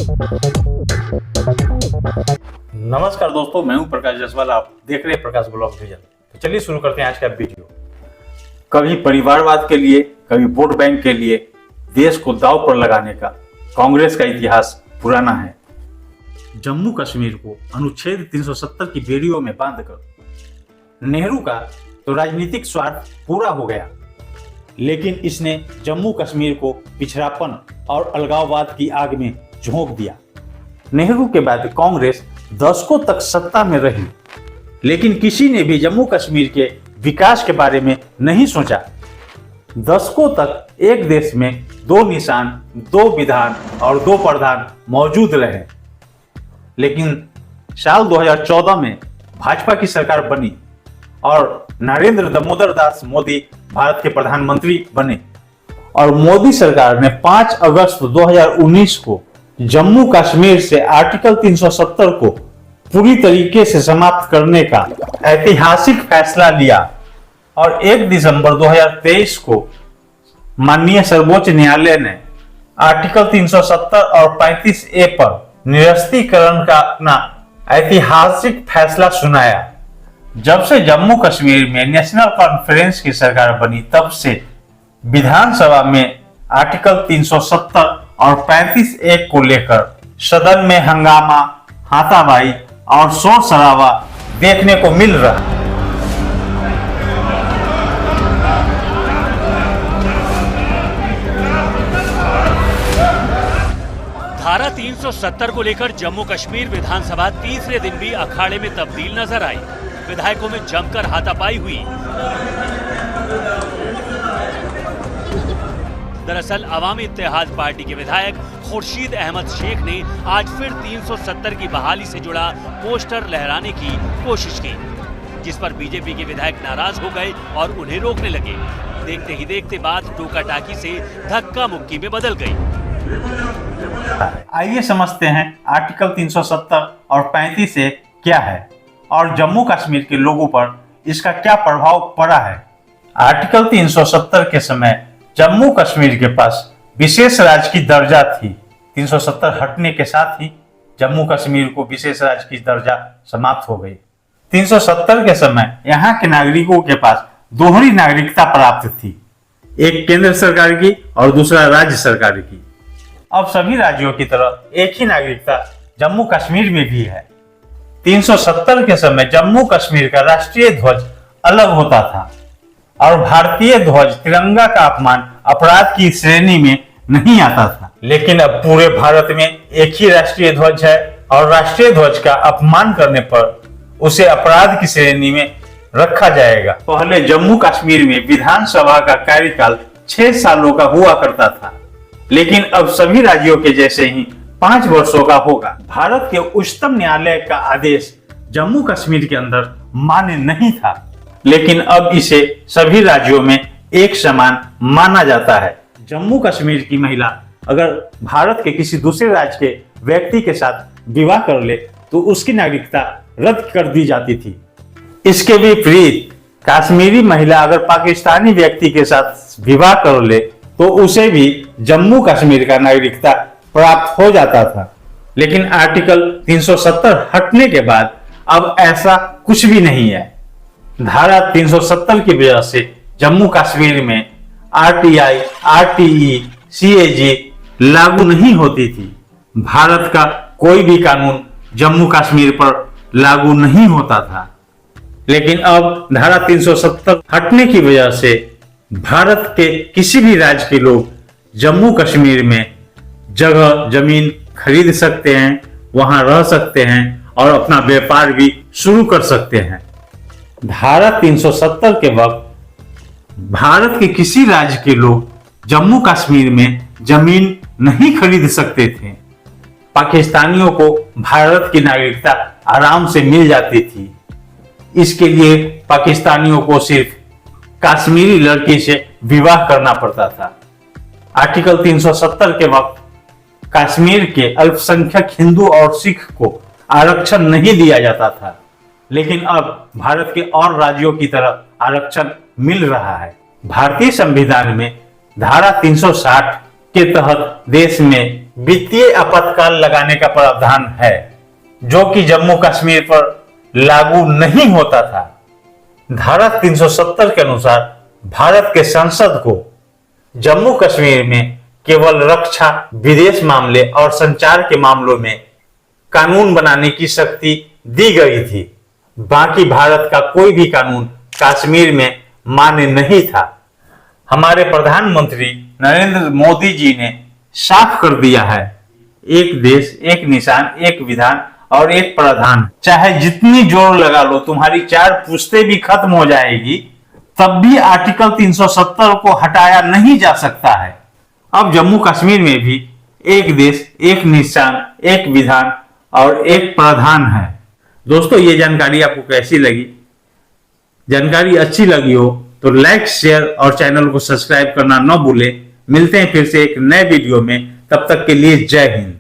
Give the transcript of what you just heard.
नमस्कार दोस्तों, मैं हूं प्रकाश जायसवाल। आप देख रहे हैं प्रकाश ब्लॉग विजन। तो चलिए शुरू करते हैं आज का वीडियो। कभी परिवारवाद के लिए, कभी वोट बैंक के लिए देश को दांव पर लगाने का कांग्रेस का इतिहास पुराना है। जम्मू कश्मीर को अनुच्छेद 370 की बेड़ियों में बांधकर नेहरू का तो राजनीतिक स्वार्थ पूरा हो गया, लेकिन इसने जम्मू कश्मीर को पिछड़ापन और अलगाववाद की आग में झोंक दिया। नेहरू के बाद कांग्रेस दशकों तक सत्ता में रही, लेकिन किसी ने भी जम्मू कश्मीर के विकास के बारे में नहीं सोचा। दशकों तक एक देश में दो निशान, दो विधान और दो प्रधान मौजूद रहे, लेकिन साल 2014 में भाजपा की सरकार बनी और नरेंद्र दामोदर दास मोदी भारत के प्रधानमंत्री बने और मोदी सरकार ने 5 अगस्त 2019 को जम्मू कश्मीर से आर्टिकल 370 को पूरी तरीके से समाप्त करने का ऐतिहासिक फैसला लिया और 1 दिसंबर 2023 को माननीय सर्वोच्च न्यायालय ने आर्टिकल 370 और 35A पर निरस्तीकरण का अपना ऐतिहासिक फैसला सुनाया। जब से जम्मू कश्मीर में नेशनल कॉन्फ्रेंस की सरकार बनी, तब से विधानसभा में आर्टिकल 370 और 35A को लेकर सदन में हंगामा, हाथापाई और शोर शराबा देखने को मिल रहा है। धारा 370 को लेकर जम्मू कश्मीर विधानसभा तीसरे दिन भी अखाड़े में तब्दील नजर आई। विधायकों में जमकर हाथापाई हुई। दरअसल अवामी इत्तेहाद पार्टी के विधायक खुर्शीद अहमद शेख ने आज फिर 370 की बहाली से जुड़ा पोस्टर लहराने की कोशिश की, जिस पर बीजेपी के विधायक नाराज हो गए और उन्हें रोकने लगे। देखते ही देखते बात टोका टाकी से धक्का मुक्की में बदल गई। आइए समझते हैं आर्टिकल 370 और 35A क्या है और जम्मू कश्मीर के लोगों पर इसका क्या प्रभाव पड़ा है। आर्टिकल 370 के समय जम्मू कश्मीर के पास विशेष राज्य की दर्जा थी। 370 हटने के साथ ही जम्मू कश्मीर को विशेष राज्य की दर्जा समाप्त हो गई। 370 के समय यहाँ के नागरिकों के पास दोहरी नागरिकता प्राप्त थी, एक केंद्र सरकार की और दूसरा राज्य सरकार की। अब सभी राज्यों की तरह एक ही नागरिकता जम्मू कश्मीर में भी है। 370 के समय जम्मू कश्मीर का राष्ट्रीय ध्वज अलग होता था और भारतीय ध्वज तिरंगा का अपमान अपराध की श्रेणी में नहीं आता था, लेकिन अब पूरे भारत में एक ही राष्ट्रीय ध्वज है और राष्ट्रीय ध्वज का अपमान करने पर उसे अपराध की श्रेणी में रखा जाएगा। पहले जम्मू कश्मीर में विधानसभा का कार्यकाल 6 सालों का हुआ करता था, लेकिन अब सभी राज्यों के जैसे ही 5 वर्षों का होगा। भारत के उच्चतम न्यायालय का आदेश जम्मू कश्मीर के अंदर मान्य नहीं था, लेकिन अब इसे सभी राज्यों में एक समान माना जाता है। जम्मू कश्मीर की महिला अगर भारत के किसी दूसरे राज्य के व्यक्ति के साथ विवाह कर ले तो उसकी नागरिकता रद्द कर दी जाती थी। इसके विपरीत कश्मीरी महिला अगर पाकिस्तानी व्यक्ति के साथ विवाह कर ले तो उसे भी जम्मू कश्मीर का नागरिकता प्राप्त हो जाता था। लेकिन आर्टिकल 370 हटने के बाद अब ऐसा कुछ भी नहीं है। धारा 370 की वजह से जम्मू कश्मीर में RTI, RTE, CAG लागू नहीं होती थी। भारत का कोई भी कानून जम्मू कश्मीर पर लागू नहीं होता था, लेकिन अब धारा 370 हटने की वजह से भारत के किसी भी राज्य के लोग जम्मू कश्मीर में जगह जमीन खरीद सकते हैं, वहां रह सकते हैं और अपना व्यापार भी शुरू कर सकते हैं। धारा 370 के वक्त भारत के किसी राज्य के लोग जम्मू कश्मीर में जमीन नहीं खरीद सकते थे। पाकिस्तानियों को भारत की नागरिकता आराम से मिल जाती थी। इसके लिए पाकिस्तानियों को सिर्फ कश्मीरी लड़की से विवाह करना पड़ता था। आर्टिकल 370 के वक्त कश्मीर के अल्पसंख्यक हिंदू और सिख को आरक्षण नहीं दिया जाता था, लेकिन अब भारत के और राज्यों की तरह आरक्षण मिल रहा है। भारतीय संविधान में धारा 360 के तहत देश में वित्तीय आपातकाल लगाने का प्रावधान है, जो कि जम्मू कश्मीर पर लागू नहीं होता था। धारा 370 के अनुसार भारत के संसद को जम्मू कश्मीर में केवल रक्षा, विदेश मामले और संचार के मामलों में कानून बनाने की शक्ति दी गई थी। बाकी भारत का कोई भी कानून कश्मीर में मान्य नहीं था। हमारे प्रधानमंत्री नरेंद्र मोदी जी ने साफ कर दिया है, एक देश, एक निशान, एक विधान और एक प्रावधान। चाहे जितनी जोर लगा लो, तुम्हारी 4 पुश्तें भी खत्म हो जाएगी, तब भी आर्टिकल 370 को हटाया नहीं जा सकता है। अब जम्मू कश्मीर में भी एक देश, एक निशान, एक विधान और एक प्रावधान है। दोस्तों, ये जानकारी आपको कैसी लगी? जानकारी अच्छी लगी हो तो लाइक, शेयर और चैनल को सब्सक्राइब करना न भूलें। मिलते हैं फिर से एक नए वीडियो में, तब तक के लिए जय हिंद।